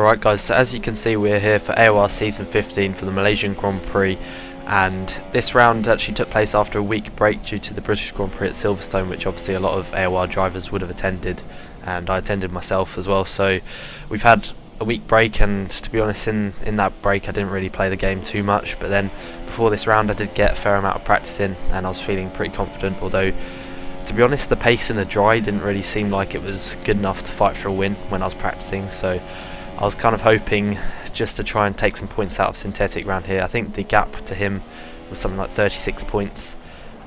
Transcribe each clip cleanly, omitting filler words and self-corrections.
Alright guys, so as you can see we're here for AOR Season 15 for the Malaysian Grand Prix, and this round actually took place after a week break due to the British Grand Prix at Silverstone, which obviously a lot of AOR drivers would have attended, and I attended myself as well. So we've had a week break, and to be honest, in that break I didn't really play the game too much, but then before this round I did get a fair amount of practice in and I was feeling pretty confident, although to be honest the pace in the dry didn't really seem like it was good enough to fight for a win when I was practicing. So I was kind of hoping just to try and take some points out of Synthetic round here. I think the gap to him was something like 36 points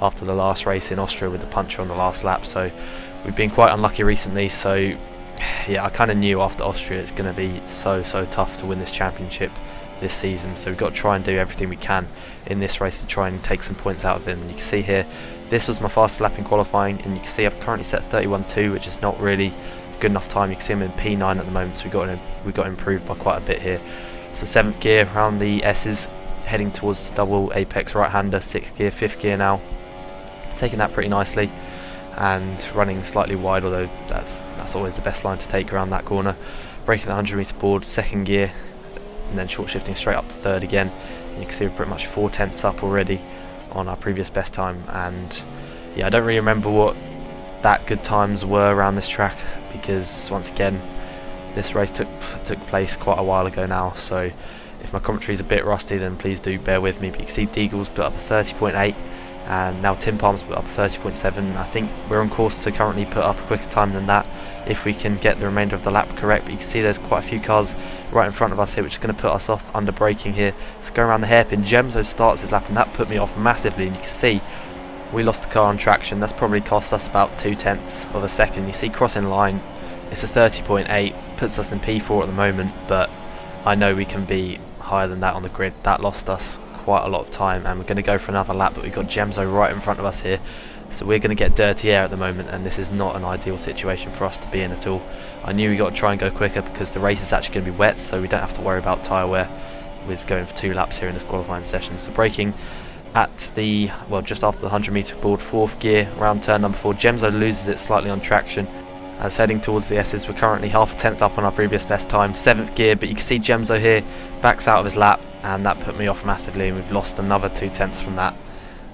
after the last race in Austria with the puncher on the last lap, so we've been quite unlucky recently. So yeah, I kind of knew after Austria it's going to be so tough to win this championship this season, so we've got to try and do everything we can in this race to try and take some points out of him. And you can see here, this was my fastest lap in qualifying, and you can see I've currently set 31.2, which is not really good enough time. You can see I'm in P9 at the moment, so we got improved by quite a bit here. So 7th gear around the S's, heading towards double apex right-hander, 6th gear, 5th gear now, taking that pretty nicely and running slightly wide, although that's always the best line to take around that corner. Breaking the 100 meter board, 2nd gear, and then short shifting straight up to 3rd again. And you can see we're pretty much 4 tenths up already on our previous best time, and yeah, I don't really remember what that good times were around this track, because once again this race took place quite a while ago now, so if my commentary is a bit rusty then please do bear with me. But you can see Deagle's put up a 30.8 and now Tim Palm's put up a 30.7. I think we're on course to currently put up a quicker time than that if we can get the remainder of the lap correct. But you can see there's quite a few cars right in front of us here, which is going to put us off under braking here. Let's go around the hairpin. Gemzo starts his lap and that put me off massively, and you can see we lost the car on traction. That's probably cost us about 2 tenths of a second. You see crossing line, it's a 30.8, puts us in P4 at the moment, but I know we can be higher than that on the grid. That lost us quite a lot of time, and we're going to go for another lap, but we've got Gemzo right in front of us here, so we're going to get dirty air at the moment, and this is not an ideal situation for us to be in at all. I knew we got to try and go quicker because the race is actually going to be wet, so we don't have to worry about tyre wear with going for 2 laps here in this qualifying session. So braking at the, well, just after the 100 meter board, 4th gear around turn number 4. Gemzo loses it slightly on traction as heading towards the S's. We're currently half a tenth up on our previous best time, 7th gear, but you can see Gemzo here backs out of his lap, and that put me off massively, and we've lost another 2 tenths from that.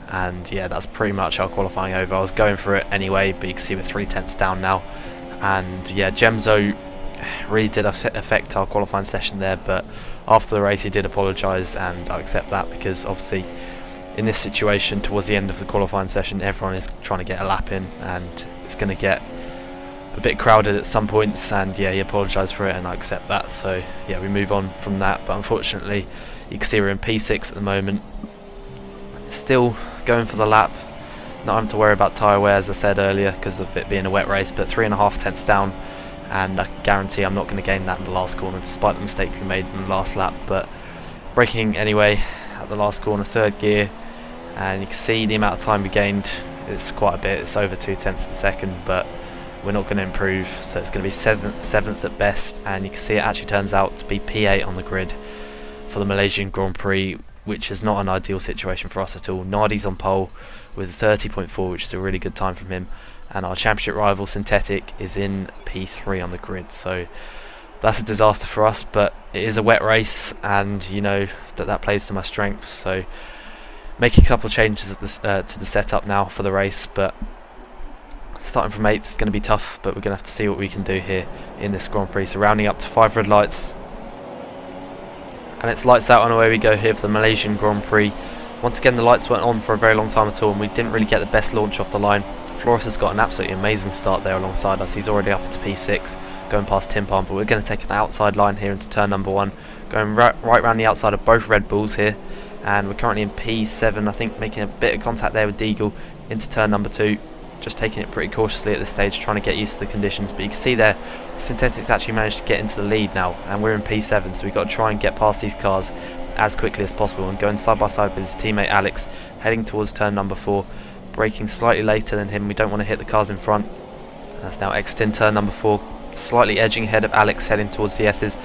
And yeah, that's pretty much our qualifying over. I was going for it anyway, but you can see we're 3 tenths down now. And yeah, Gemzo really did affect our qualifying session there, but after the race he did apologise, and I accept that, because obviously in this situation towards the end of the qualifying session everyone is trying to get a lap in, and it's going to get a bit crowded at some points, and yeah, he apologised for it and I accept that. So yeah, we move on from that, but unfortunately you can see we're in P6 at the moment, still going for the lap, not having to worry about tyre wear as I said earlier because of it being a wet race, but 3.5 tenths down, and I guarantee I'm not going to gain that in the last corner despite the mistake we made in the last lap. But braking anyway at the last corner, 3rd gear, and you can see the amount of time we gained is quite a bit. It's over 2 tenths of a second, but we're not going to improve, so it's going to be 7th at best, and you can see it actually turns out to be P8 on the grid for the Malaysian Grand Prix, which is not an ideal situation for us at all. Nardi's on pole with a 30.4, which is a really good time from him, and our championship rival Synthetic is in P3 on the grid, so that's a disaster for us. But it is a wet race, and you know that plays to my strengths, so making a couple of changes at to the setup now for the race. But starting from 8th is going to be tough, but we're going to have to see what we can do here in this Grand Prix. So rounding up to 5 red lights, and it's lights out, and away we go here for the Malaysian Grand Prix. Once again the lights weren't on for a very long time at all, and we didn't really get the best launch off the line. Flores has got an absolutely amazing start there alongside us. He's already up into P6 going past Tim Palm, but we're going to take an outside line here into turn number 1, going right around the outside of both Red Bulls here, and we're currently in P7, I think, making a bit of contact there with Deagle into turn number 2. Just taking it pretty cautiously at this stage, trying to get used to the conditions. But you can see there, Synthetics actually managed to get into the lead now, and we're in P7, so we've got to try and get past these cars as quickly as possible, and going side by side with his teammate Alex, heading towards turn number 4, braking slightly later than him. We don't want to hit the cars in front. That's now exiting turn number 4, slightly edging ahead of Alex, heading towards the S's.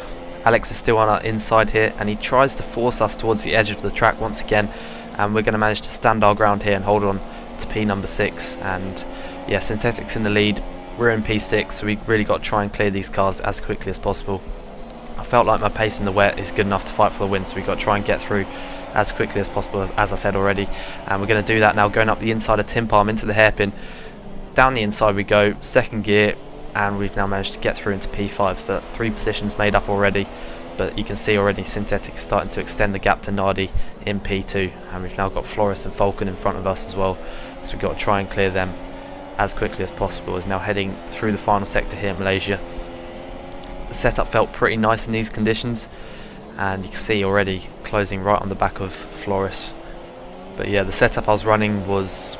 Alex is still on our inside here, and he tries to force us towards the edge of the track once again, and we're going to manage to stand our ground here and hold on to P number 6. And yeah, Synthetics in the lead, we're in P6, so we've really got to try and clear these cars as quickly as possible. I felt like my pace in the wet is good enough to fight for the win, so we've got to try and get through as quickly as possible, as I said already. And we're going to do that now, going up the inside of Tin Palm into the hairpin. Down the inside we go, second gear, and we've now managed to get through into P5, so that's 3 positions made up already. But you can see already Synthetic is starting to extend the gap to Nardi in P2, and we've now got Floris and Falcon in front of us as well, so we've got to try and clear them as quickly as possible. Is now heading through the final sector here in Malaysia. The setup felt pretty nice in these conditions, and you can see already closing right on the back of Floris. But yeah, the setup I was running was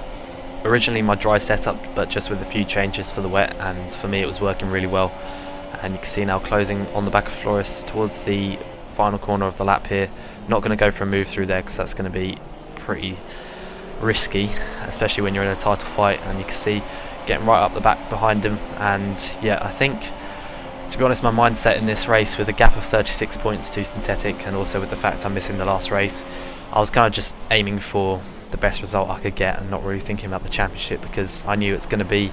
originally my dry setup, but just with a few changes for the wet, and for me it was working really well. And you can see now closing on the back of Floris towards the final corner of the lap here. Not going to go for a move through there because that's going to be pretty risky, especially when you're in a title fight. And you can see getting right up the back behind him. And yeah, I think, to be honest, my mindset in this race, with a gap of 36 points to Synthetic, and also with the fact I'm missing the last race, I was kind of just aiming for the best result I could get and not really thinking about the championship, because I knew it's going to be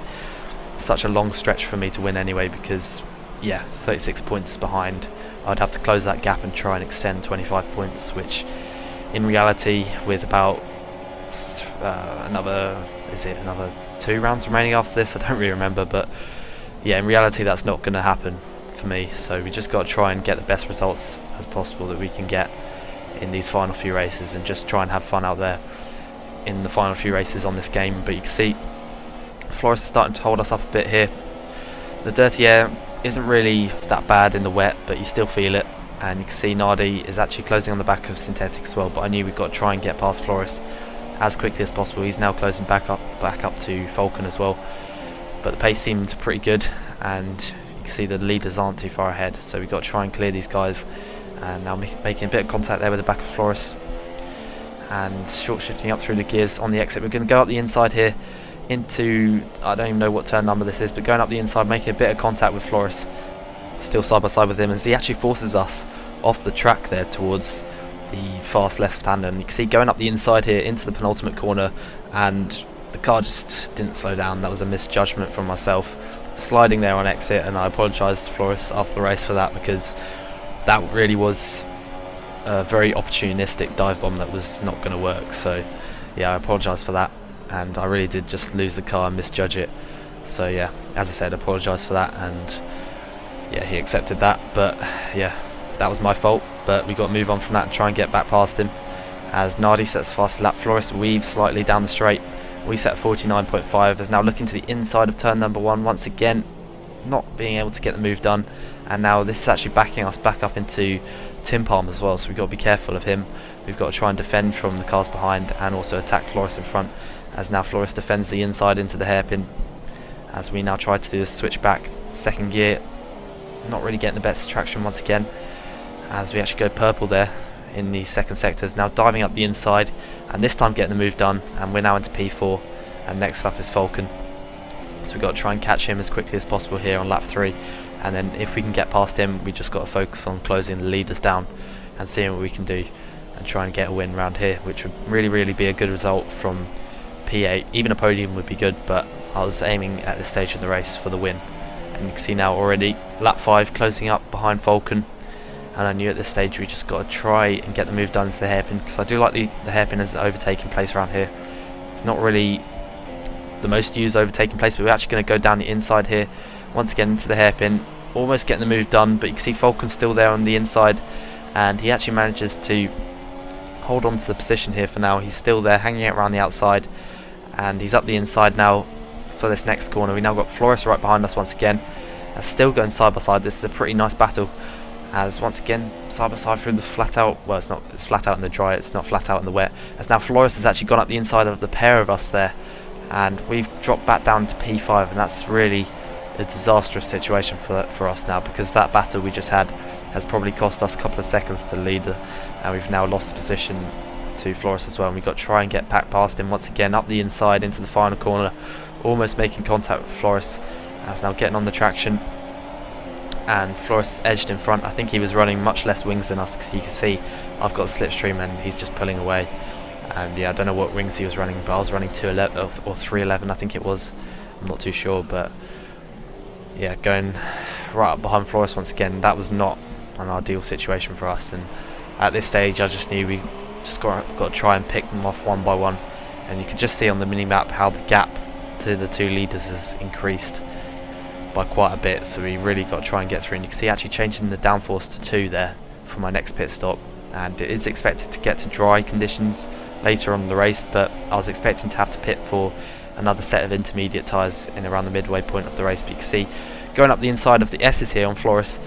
such a long stretch for me to win anyway, because yeah, 36 points behind, I'd have to close that gap and try and extend 25 points, which in reality, with about another 2 rounds remaining after this, I don't really remember, but yeah, in reality that's not going to happen for me. So we just got to try and get the best results as possible that we can get in these final few races, and just try and have fun out there in the final few races on this game. But you can see Floris is starting to hold us up a bit here. The dirty air isn't really that bad in the wet, but you still feel it. And you can see Nardi is actually closing on the back of Synthetic as well, but I knew we've got to try and get past Floris as quickly as possible. He's now closing back up to Falcon as well, but the pace seemed pretty good, and you can see the leaders aren't too far ahead, so we've got to try and clear these guys. And now making a bit of contact there with the back of Floris, and short shifting up through the gears on the exit. We're going to go up the inside here into, I don't even know what turn number this is, but going up the inside, making a bit of contact with Floris, still side by side with him, as he actually forces us off the track there towards the fast left hander. And you can see going up the inside here into the penultimate corner, and the car just didn't slow down. That was a misjudgment from myself, sliding there on exit, and I apologise to Floris after the race for that, because that really was a very opportunistic dive bomb that was not going to work. So yeah, I apologise for that, and I really did just lose the car and misjudge it. So yeah, as I said, apologise for that, and yeah, he accepted that. But yeah, that was my fault, but we got to move on from that and try and get back past him, as Nardi sets a fast lap. Floris weaves slightly down the straight. We set 49.5, is now looking to the inside of turn number 1 once again, not being able to get the move done. And now this is actually backing us back up into Tin Palm as well, so we've got to be careful of him. We've got to try and defend from the cars behind, and also attack Floris in front, as now Floris defends the inside into the hairpin, as we now try to do a switch back second gear. Not really getting the best traction once again, as we actually go purple there in the second sectors. Now diving up the inside, and this time getting the move done, and we're now into P4, and next up is Falcon. So we've got to try and catch him as quickly as possible here on lap 3, and then if we can get past him, we just got to focus on closing the leaders down and seeing what we can do and try and get a win around here, which would really be a good result from P8. Even a podium would be good, but I was aiming at this stage in the race for the win. And you can see now already lap 5 closing up behind Falcon, and I knew at this stage we just got to try and get the move done into the hairpin, because I do like the hairpin as an overtaking place around here. It's not really the most used overtaking place, but we're actually going to go down the inside here once again into the hairpin, almost getting the move done. But you can see Falcon's still there on the inside, and he actually manages to hold on to the position here for now. He's still there hanging out around the outside, and he's up the inside now for this next corner. We now got Floris right behind us once again, still going side by side. This is a pretty nice battle, as once again side by side through the flat out, well, it's flat out in the dry, it's not flat out in the wet, as now Floris has actually gone up the inside of the pair of us there, and we've dropped back down to P5, and that's really a disastrous situation for us now, because that battle we just had has probably cost us a couple of seconds to lead, and we've now lost position to Floris as well, and we've got to try and get back past him once again up the inside into the final corner, almost making contact with Floris, as now getting on the traction, and Floris edged in front. I think he was running much less wings than us, because you can see I've got a slipstream and he's just pulling away. And yeah, I don't know what wings he was running, but I was running 211 or 311 I think it was, I'm not too sure. But yeah, going right up behind Floris once again, that was not an ideal situation for us, and at this stage I just knew we just got to try and pick them off one by one. And you can just see on the mini-map how the gap to the two leaders has increased by quite a bit, so we really got to try and get through. And you can see actually changing the downforce to 2 there for my next pit stop, and it is expected to get to dry conditions later on in the race, but I was expecting to have to pit for another set of intermediate tyres in around the midway point of the race. But you can see going up the inside of the S's here on Flores,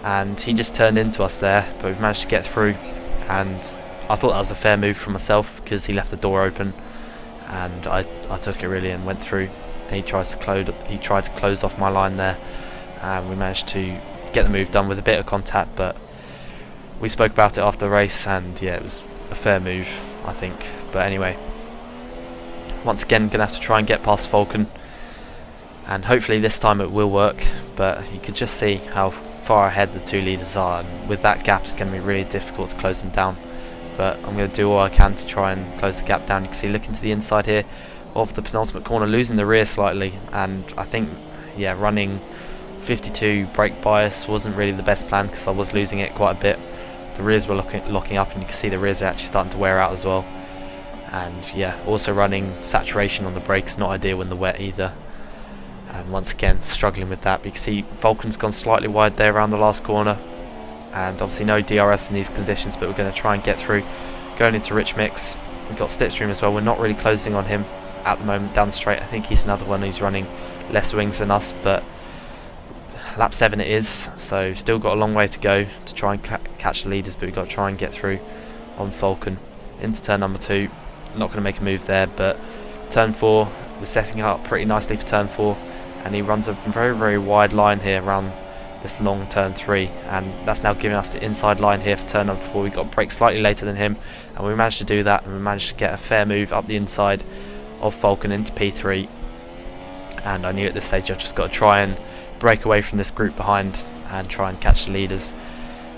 and he just turned into us there, but we've managed to get through, and I thought that was a fair move for myself because he left the door open, and I took it really and went through. He tried to close off my line there, and we managed to get the move done with a bit of contact, but we spoke about it after the race, and yeah, it was a fair move, I think. But anyway, once again gonna have to try and get past Falcon, and hopefully this time it will work. But you could just see how far ahead the two leaders are, and with that gap it's going to be really difficult to close them down. But I'm going to do all I can to try and close the gap down. You can see looking to the inside here of the penultimate corner, losing the rear slightly, and I think, yeah, running 52 brake bias wasn't really the best plan because I was losing it quite a bit. The rears were locking up, and you can see the rears are actually starting to wear out as well. And yeah, also running saturation on the brakes, not ideal in the wet either. And once again struggling with that. But you can see Vulcan's gone slightly wide there around the last corner, and obviously no DRS in these conditions, but we're going to try and get through. Going into Rich Mix, we've got Slipstream as well. We're not really closing on him at the moment down the straight. I think he's another one who's running less wings than us, but lap 7 it is, so still got a long way to go to try and catch the leaders, but we've got to try and get through on Falcon. Into turn number 2, not going to make a move there, but turn 4, we're setting up pretty nicely for turn 4, and he runs a very, very wide line here around this long turn 3, and that's now giving us the inside line here for turn number 4. We got to brake slightly later than him, and we managed to do that, and we managed to get a fair move up the inside of Falcon into P3. And I knew at this stage I've just got to try and break away from this group behind and try and catch the leaders.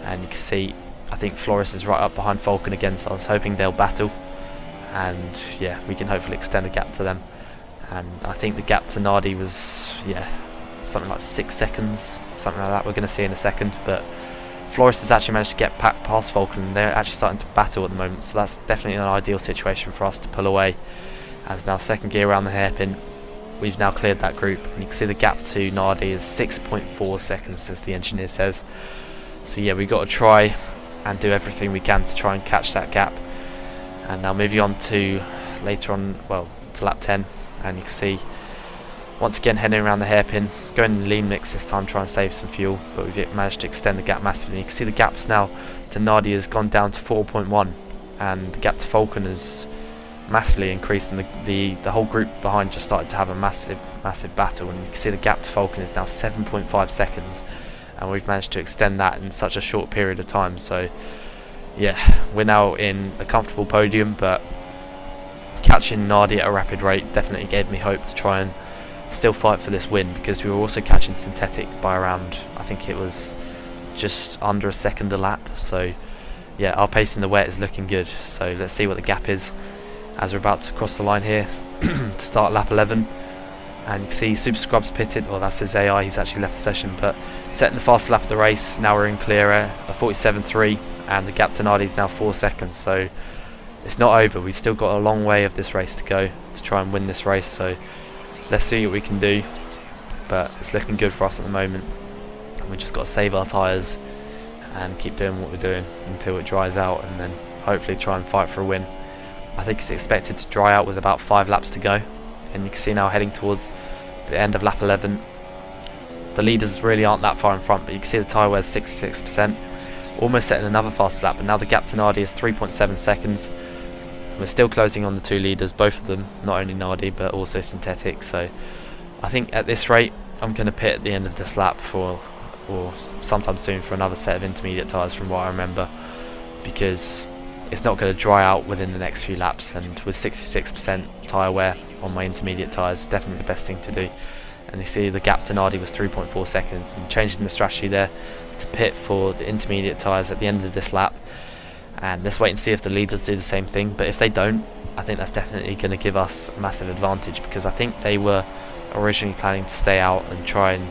And you can see I think Flores is right up behind Falcon again, so I was hoping they'll battle, and yeah, we can hopefully extend the gap to them. And I think the gap to Nardi was, yeah, something like 6 seconds, something like that. We're going to see in a second, but Flores has actually managed to get past Falcon, and they're actually starting to battle at the moment, so that's definitely an ideal situation for us to pull away. As now second gear around the hairpin, we've now cleared that group, and you can see the gap to Nardi is 6.4 seconds as the engineer says. So yeah, we've got to try and do everything we can to try and catch that gap. And now moving on to later on, well, to lap 10, and you can see once again heading around the hairpin, going in lean mix this time, trying to save some fuel, but we've managed to extend the gap massively. You can see the gaps now to Nardi has gone down to 4.1, and the gap to Falcon has massively increased, and the whole group behind just started to have a massive battle. And you can see the gap to Falcon is now 7.5 seconds, and we've managed to extend that in such a short period of time. So yeah, we're now in a comfortable podium, but catching Nardi at a rapid rate definitely gave me hope to try and still fight for this win, because we were also catching synthetic by around, I think it was just under a second a lap. So yeah, our pace in the wet is looking good. So let's see what the gap is as we're about to cross the line here to start lap 11. And you can see Super Scrub's pitted, well, that's his AI, he's actually left the session, but setting the fastest lap of the race. Now we're in clear air, a 47.3, and the gap to Nardi is now 4 seconds, so it's not over. We've still got a long way of this race to go to try and win this race, so let's see what we can do. But it's looking good for us at the moment, and we just got to save our tyres and keep doing what we're doing until it dries out, and then hopefully try and fight for a win. I think it's expected to dry out with about 5 laps to go, and you can see now heading towards the end of lap 11. The leaders really aren't that far in front, but you can see the tyre wear is 66%, almost setting another fast lap, and now the gap to Nardi is 3.7 seconds. We're still closing on the two leaders, both of them, not only Nardi but also synthetic. So I think at this rate I'm going to pit at the end of this lap or sometime soon for another set of intermediate tyres from what I remember, because it's not going to dry out within the next few laps, and with 66% tyre wear on my intermediate tyres, it's definitely the best thing to do. And you see the gap to Nardi was 3.4 seconds, and changing the strategy there to pit for the intermediate tyres at the end of this lap. And let's wait and see if the leaders do the same thing, but if they don't, I think that's definitely going to give us a massive advantage, because I think they were originally planning to stay out and try and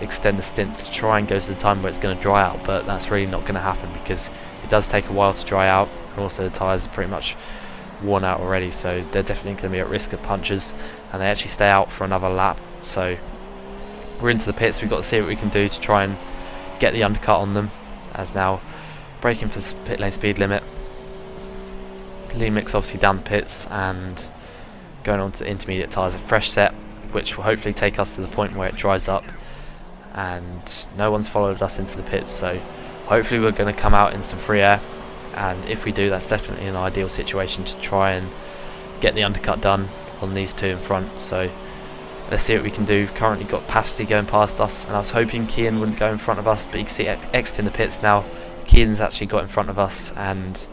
extend the stint to try and go to the time where it's going to dry out, but that's really not going to happen because it does take a while to dry out, and also the tyres are pretty much worn out already, so they're definitely going to be at risk of punctures, and they actually stay out for another lap. So we're into the pits. We've got to see what we can do to try and get the undercut on them, as now braking for the pit lane speed limit. Lean mix obviously down the pits and going on to the intermediate tyres, a fresh set which will hopefully take us to the point where it dries up, and no one's followed us into the pits, so hopefully we're going to come out in some free air, and if we do, that's definitely an ideal situation to try and get the undercut done on these two in front. So let's see what we can do. We've currently got Pasty going past us, and I was hoping Kian wouldn't go in front of us, but you can see exiting the pits now. Kian's actually got in front of us, and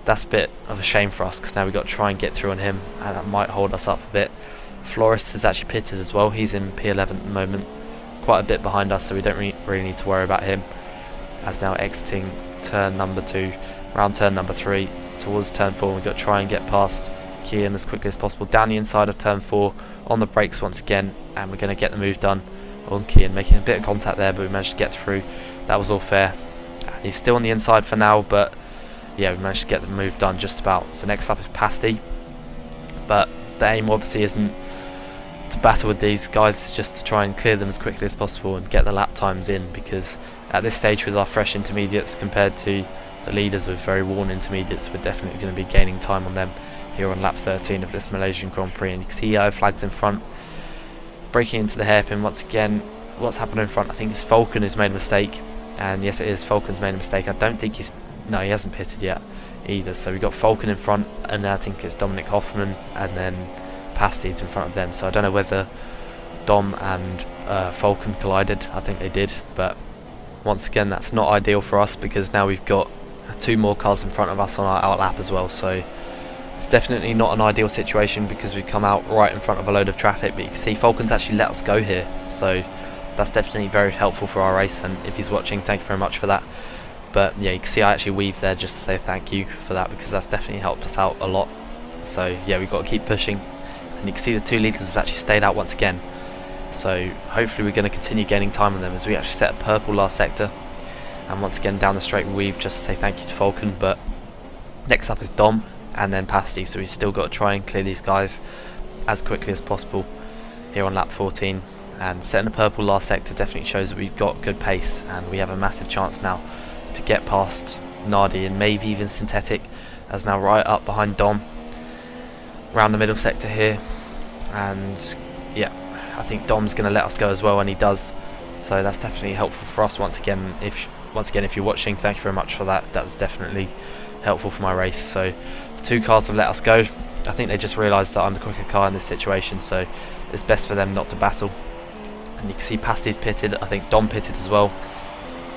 that's a bit of a shame for us because now we've got to try and get through on him, and that might hold us up a bit. Flores has actually pitted as well. He's in P11 at the moment, quite a bit behind us, so we don't really need to worry about him. As now exiting turn number 2, round turn number 3 towards turn 4, we've got to try and get past Kian as quickly as possible down the inside of turn 4 on the brakes once again, and we're going to get the move done on Kian, making a bit of contact there, but we managed to get through. That was all fair. He's still on the inside for now, but yeah, we managed to get the move done just about. So next up is Pasty, but the aim obviously isn't to battle with these guys, it's just to try and clear them as quickly as possible and get the lap times in, because at this stage with our fresh intermediates compared to the leaders with very worn intermediates, we're definitely going to be gaining time on them here on lap 13 of this Malaysian Grand Prix. And you can see yellow flags in front, breaking into the hairpin once again. What's happened in front? I think it's Falcon who's made a mistake, and yes, it is Falcon's made a mistake. I don't think no, he hasn't pitted yet either, so we've got Falcon in front, and I think it's Dominic Hoffman, and then Pasty's in front of them. So I don't know whether Dom and Falcon collided. I think they did, but once again that's not ideal for us because now we've got 2 more cars in front of us on our out lap as well, so it's definitely not an ideal situation because we've come out right in front of a load of traffic. But you can see Falcon's actually let us go here, so that's definitely very helpful for our race, and if he's watching, thank you very much for that. But yeah, you can see I actually weaved there just to say thank you for that, because that's definitely helped us out a lot. So yeah, we've got to keep pushing, and you can see the 2 leaders have actually stayed out once again, so hopefully we're going to continue gaining time on them as we actually set a purple last sector. And once again down the straight weave just to say thank you to Falcon. But next up is Dom and then Pasty, so we've still got to try and clear these guys as quickly as possible here on lap 14. And setting a purple last sector definitely shows that we've got good pace, and we have a massive chance now to get past Nardi and maybe even Synthetic, as now right up behind Dom around the middle sector here. And yeah, I think Dom's going to let us go as well, and he does, so that's definitely helpful for us. Once again, if you're watching, thank you very much for that. That was definitely helpful for my race. So the 2 cars have let us go. I think they just realised that I'm the quicker car in this situation, so it's best for them not to battle. And you can see Pasty's pitted, I think Dom pitted as well,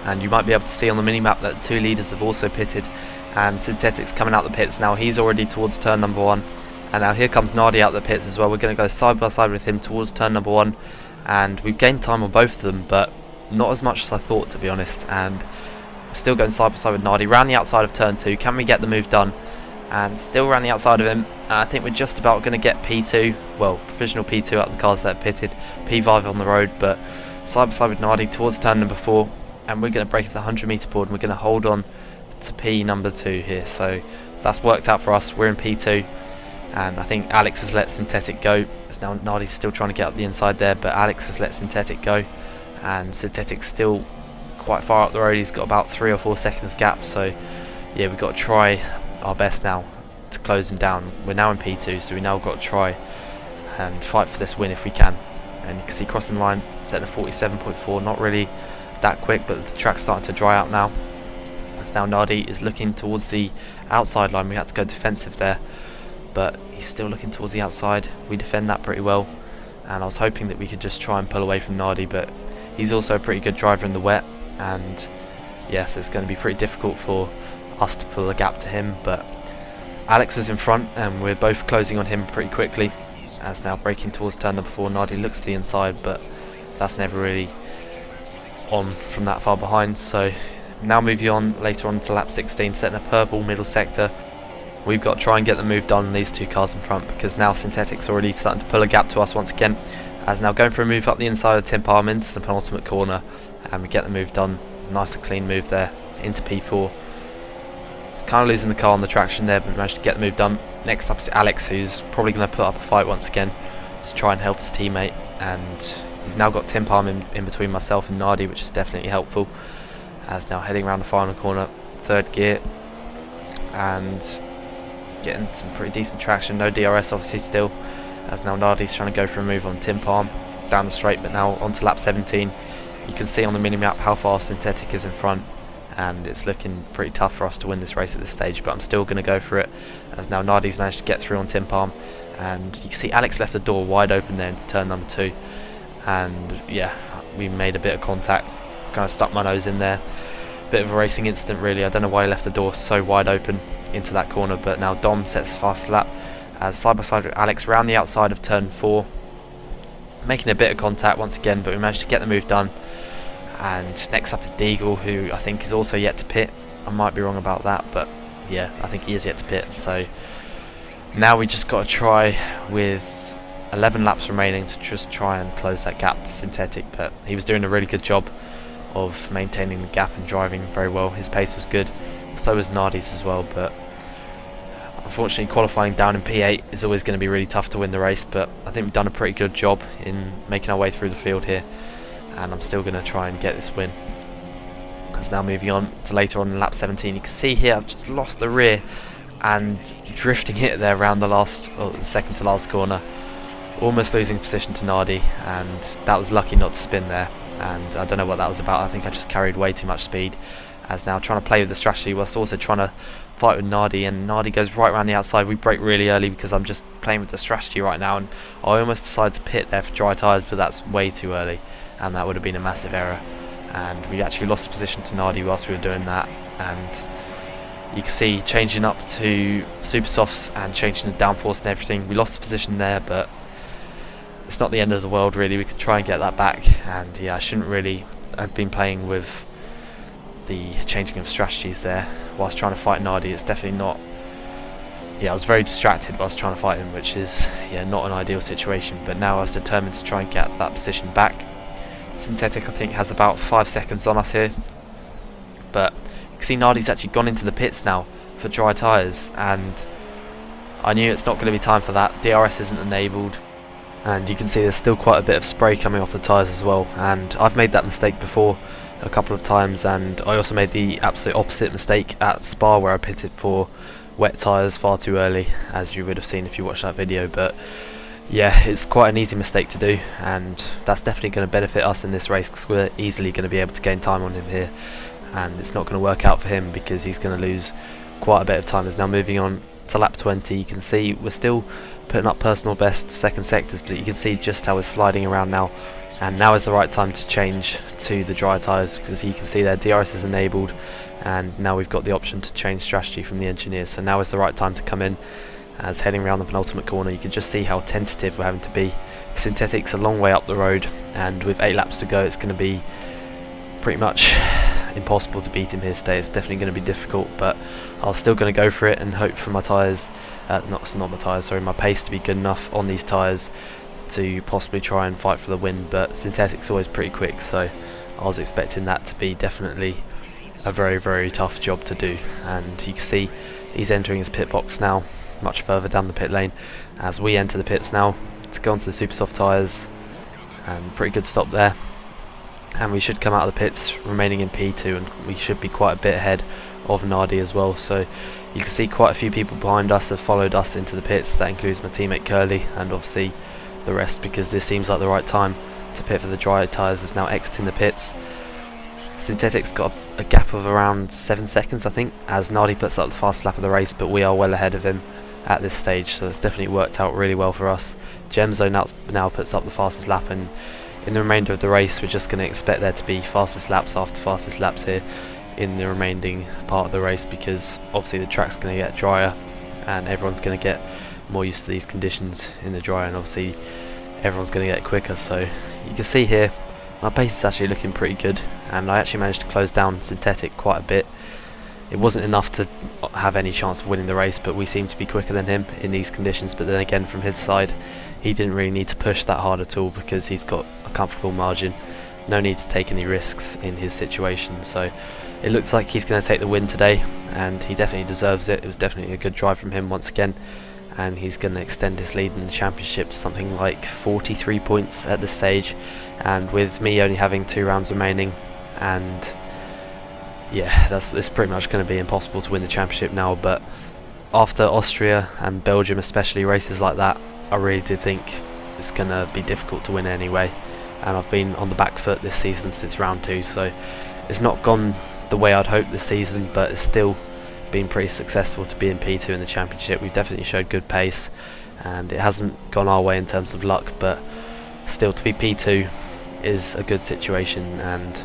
and you might be able to see on the mini-map that 2 leaders have also pitted, and Synthetic's coming out the pits now. He's already towards turn number 1, and now here comes Nardi out the pits as well. We're going to go side by side with him towards turn number 1, and we've gained time on both of them, but not as much as I thought, to be honest. And we're still going side by side with Nardi round the outside of turn 2. Can we get the move done? And still around the outside of him. I think we're just about going to get P2, well, provisional P2 out of the cars that are pitted, P5 on the road, but side by side with Nardi towards turn number 4, and we're going to break the 100 metre board, and we're going to hold on to P number 2 here. So that's worked out for us. We're in P2, and I think Alex has let Synthetic go. It's now Nardi's still trying to get up the inside there, but Alex has let Synthetic go, and Synthetic's still quite far up the road. He's got about 3 or 4 seconds gap, so yeah, we've got to try our best now to close him down. We're now in P2, so we now got to try and fight for this win if we can. And you can see crossing the line set at 47.4, not really that quick, but the track's starting to dry out now. As now Nardi is looking towards the outside line. We had to go defensive there, but he's still looking towards the outside. We defend that pretty well, and I was hoping that we could just try and pull away from Nardi, but he's also a pretty good driver in the wet, and yes, it's going to be pretty difficult for us to pull a gap to him. But Alex is in front, and we're both closing on him pretty quickly. As now breaking towards turn number 4, Nardi looks to the inside, but that's never really on from that far behind. So now moving on later on to lap 16, setting a purple middle sector. We've got to try and get the move done on these 2 cars in front, because now Synthetic's already starting to pull a gap to us once again, As now going for a move up the inside of Tim Palm into the penultimate corner, and we get the move done. Nice and clean move there into P4. Kind of losing the car on the traction there, but managed to get the move done. Next up is Alex, who's probably going to put up a fight once again to try and help his teammate, and we've now got Tim Palm in between myself and Nardi, which is definitely helpful. As now heading around the final corner, third gear, and getting some pretty decent traction. No DRS obviously still, as now Nardi's trying to go for a move on Tim Palm down the straight, but now onto lap 17. You can see on the mini-map how far Synthetic is in front, and it's looking pretty tough for us to win this race at this stage, but I'm still going to go for it, as now Nardi's managed to get through on Tim Palm, and you can see Alex left the door wide open there into turn number 2, and yeah, we made a bit of contact, kind of stuck my nose in there. Bit of a racing incident really. I don't know why he left the door so wide open into that corner, but now Dom sets the fast lap as side by side with Alex round the outside of turn 4, making a bit of contact once again, but we managed to get the move done. And next up is Deagle, who I think is also yet to pit. I might be wrong about that, but yeah, I think he is yet to pit. So now we just got to try with 11 laps remaining to just try and close that gap to Synthetic, but he was doing a really good job of maintaining the gap and driving very well. His pace was good, so was Nardi's as well, but unfortunately qualifying down in P8 is always going to be really tough to win the race, but I think we've done a pretty good job in making our way through the field here, and I'm still going to try and get this win. As now moving on to later on in lap 17, you can see here I've just lost the rear and drifting it there around the last, well, the second to last corner, almost losing position to Nardi, and that was lucky not to spin there, and I don't know what that was about. I think I just carried way too much speed, as now trying to play with the strategy whilst also trying to fight with Nardi, and Nardi goes right around the outside. We brake really early because I'm just playing with the strategy right now, and I almost decided to pit there for dry tyres, but that's way too early, and that would have been a massive error, and we actually lost the position to Nardi whilst we were doing that. And you can see changing up to super softs and changing the downforce and everything, we lost the position there, but it's not the end of the world really. We could try and get that back, and yeah, I shouldn't really have been playing with the changing of strategies there whilst trying to fight Nardi. It's definitely not, yeah, I was very distracted whilst trying to fight him, which is, yeah, not an ideal situation, but now I was determined to try and get that position back. Synthetic I think has about 5 seconds on us here, but you can see Nardi's actually gone into the pits now for dry tyres, and I knew it's not going to be time for that. DRS isn't enabled, and you can see there's still quite a bit of spray coming off the tyres as well, and I've made that mistake before a couple of times, and I also made the absolute opposite mistake at Spa where I pitted for wet tyres far too early, as you would have seen if you watched that video. But yeah, it's quite an easy mistake to do, and that's definitely going to benefit us in this race because we're easily going to be able to gain time on him here, and it's not going to work out for him because he's going to lose quite a bit of time. As now moving on to lap 20, you can see we're still putting up personal best second sectors, but you can see just how we're sliding around now, and now is the right time to change to the dry tyres because you can see their DRS is enabled, and now we've got the option to change strategy from the engineers. So now is the right time to come in, as heading around the penultimate corner you can just see how tentative we're having to be. Synthetic's a long way up the road, and with 8 laps to go it's going to be pretty much impossible to beat him here today. It's definitely going to be difficult, but I'm still going to go for it and hope for my tyres, not my tyres, sorry, my pace to be good enough on these tyres to possibly try and fight for the win. But Synthetic's always pretty quick, so I was expecting that to be definitely a very, very tough job to do. And you can see he's entering his pit box now, much further down the pit lane, as we enter the pits now to go onto the super soft tyres, and pretty good stop there, and we should come out of the pits remaining in P2, and we should be quite a bit ahead of Nardi as well. So you can see quite a few people behind us have followed us into the pits. That includes my teammate Curly and obviously the rest, because this seems like the right time to pit for the dry tyres. Is now exiting the pits. Synthetic's got a gap of around 7 seconds I think, as Nardi puts up the fast lap of the race, but we are well ahead of him at this stage, so it's definitely worked out really well for us. Gemzo now puts up the fastest lap, and in the remainder of the race we're just going to expect there to be fastest laps after fastest laps here in the remaining part of the race, because obviously the track's going to get drier and everyone's going to get more used to these conditions in the dry, and obviously everyone's going to get quicker. So you can see here my pace is actually looking pretty good, and I actually managed to close down Synthetic quite a bit it wasn't enough to have any chance of winning the race, but we seemed to be quicker than him in these conditions. But then again, from his side, he didn't really need to push that hard at all because he's got a comfortable margin. No need to take any risks in his situation. So it looks like he's going to take the win today, and he definitely deserves it. It was definitely a good drive from him once again, and he's going to extend his lead in the championship to something like 43 points at this stage. And with me only having 2 rounds remaining, and yeah, it's pretty much going to be impossible to win the championship now. But after Austria and Belgium, especially races like that, I really did think it's going to be difficult to win anyway. And I've been on the back foot this season since round 2, so it's not gone the way I'd hoped this season, but it's still been pretty successful to be in P2 in the championship. We've definitely showed good pace, and it hasn't gone our way in terms of luck, but still to be P2 is a good situation. And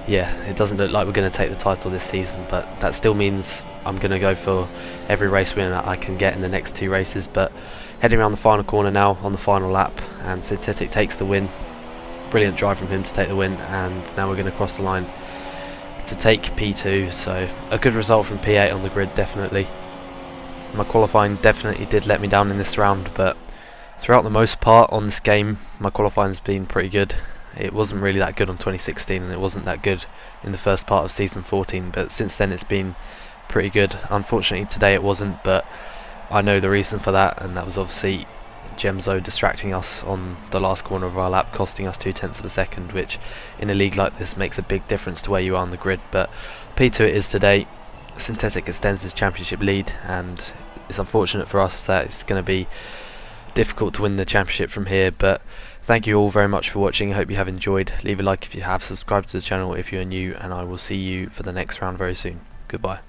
yeah, it doesn't look like we're going to take the title this season, but that still means I'm going to go for every race win that I can get in the next 2 races. But heading around the final corner now on the final lap, and Synthetic takes the win. Brilliant drive from him to take the win, and now we're going to cross the line to take P2, so a good result from P8 on the grid, definitely. My qualifying definitely did let me down in this round, but throughout the most part on this game, my qualifying's been pretty good. It wasn't really that good on 2016, and it wasn't that good in the first part of season 14, but since then it's been pretty good. Unfortunately today it wasn't, but I know the reason for that, and that was obviously Gemzo distracting us on the last corner of our lap, costing us 0.2 of a second, which in a league like this makes a big difference to where you are on the grid. But P2 it is today. Synthetic extends his championship lead, and it's unfortunate for us that it's going to be difficult to win the championship from here. But thank you all very much for watching. I hope you have enjoyed. Leave a like if you have, subscribe to the channel if you're new, and I will see you for the next round very soon. Goodbye.